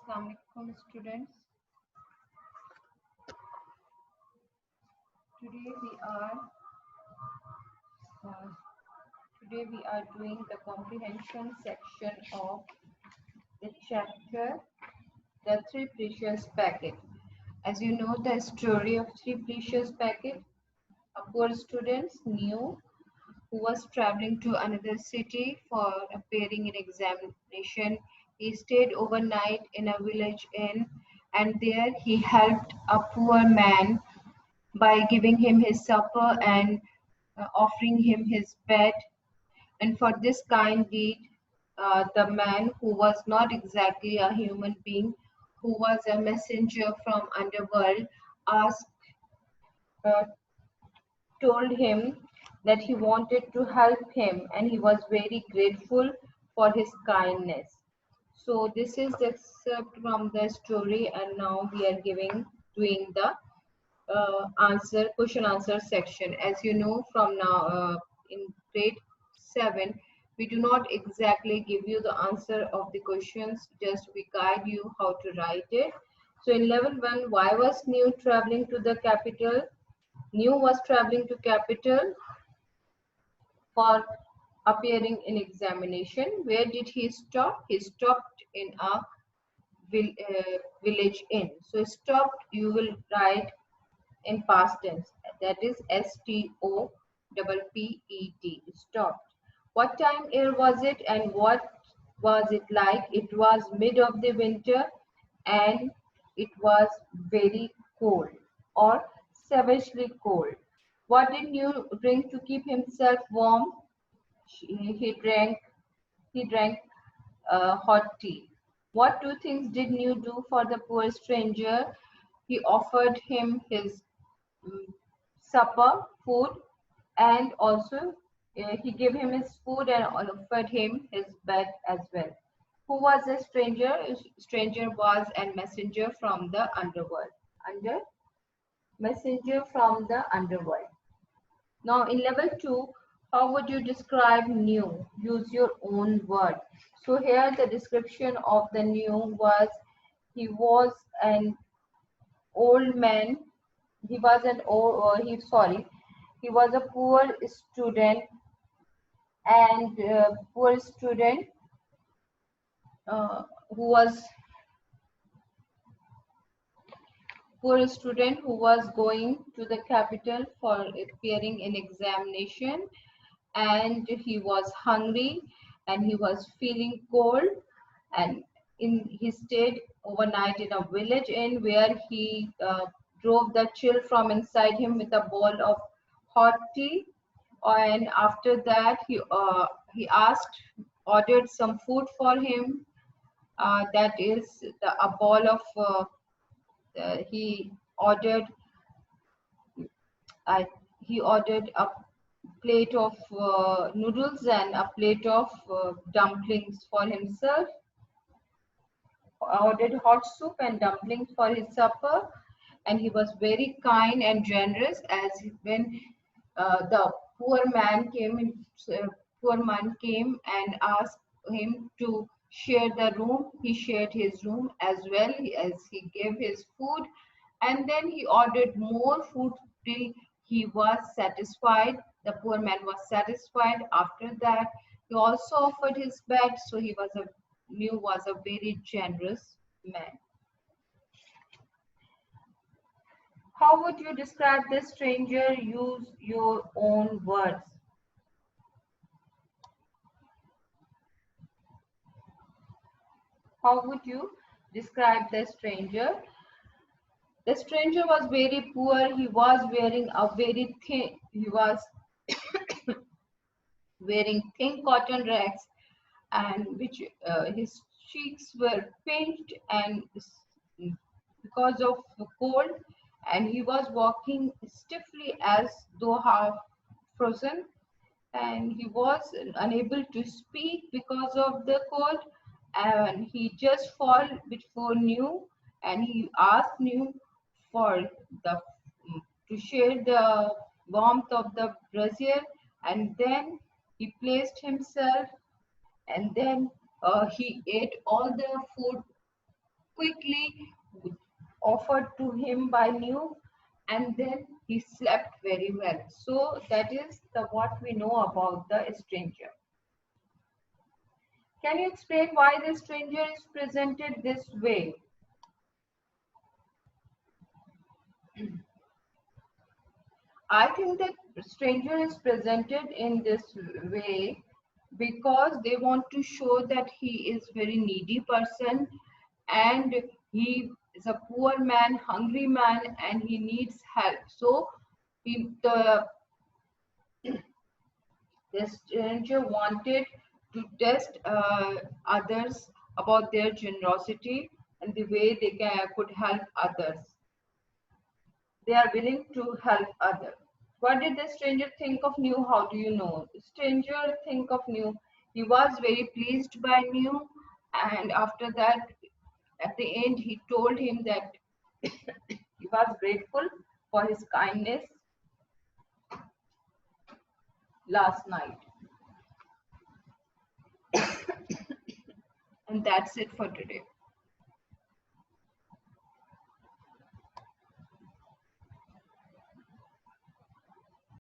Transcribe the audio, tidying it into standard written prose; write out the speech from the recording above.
Assalamualaikum students. Today we are uh, doing the comprehension section of the chapter The Three Precious Packet. As you know the story of Three Precious Packet, a poor student knew who was traveling to another city for appearing in examination. He stayed overnight in a village inn and there he helped a poor man by giving him his supper and offering him his bed. And for this kind deed, the man, who was not exactly a human being, who was a messenger from underworld, asked, uh, told him that he wanted to help him, and he was very grateful for his kindness. So this is the excerpt from the story, and now we are doing the question answer section. As you know, from now in grade 7 we do not exactly give you the answer of the questions, just we guide you how to write it. So in level 1, why was New traveling to the capital? New was traveling to capital for appearing in examination. Where did he stop? He stopped in a village inn. So stopped you will write in past tense, that is STOPPET, stopped. What time year was it and what was it like? It was mid of the winter and it was very cold or savagely cold. What did you drink to keep himself warm? He drank hot tea. What two things did you do for the poor stranger? He offered him his mm, supper, food, and also he gave him his food and offered him his bed as well. Who was a stranger? A stranger was a messenger from the underworld. Under messenger from the underworld. Now in level 2, how would you describe new? Use your own word. So here the description of the new was, he was an old man. He was an old, he was a poor student and poor student who was going to the capital for appearing in examination, and he was hungry and he was feeling cold, and he stayed overnight in a village inn where he drove the chill from inside him with a bowl of hot tea. And after that he ordered some food for him, that is a bowl of he ordered I he ordered a plate of noodles and a plate of dumplings for himself, ordered hot soup and dumplings for his supper, and he was very kind and generous. As when the poor man came in, poor man came and asked him to share the room, he shared his room as well as he gave his food, and then he ordered more food till he was satisfied. The poor man was satisfied. After that he also offered his bed. So he was a New was a very generous man. How would you describe this stranger? Use your own words. How would you describe the stranger? The stranger was very poor. He was wearing a very thin, he was wearing thin cotton rags, and which his cheeks were pinched and because of the cold, and he was walking stiffly as though half frozen, and he was unable to speak because of the cold, and he just fall before New, and he asked New for the to share the warmth of the brazier, and then he placed himself, and then he ate all the food quickly offered to him by New, and then he slept very well. So that is the what we know about the stranger. Can you explain why the stranger is presented this way? I think that stranger is presented in this way because they want to show that he is very needy person, and he is a poor man, hungry man, and he needs help. So the stranger wanted to test others about their generosity and the way they could help others. They are willing to help others. What did the stranger think of New? How do you know? The stranger think of New. He was very pleased by New, and after that, at the end, he told him that he was grateful for his kindness last night. And that's it for today.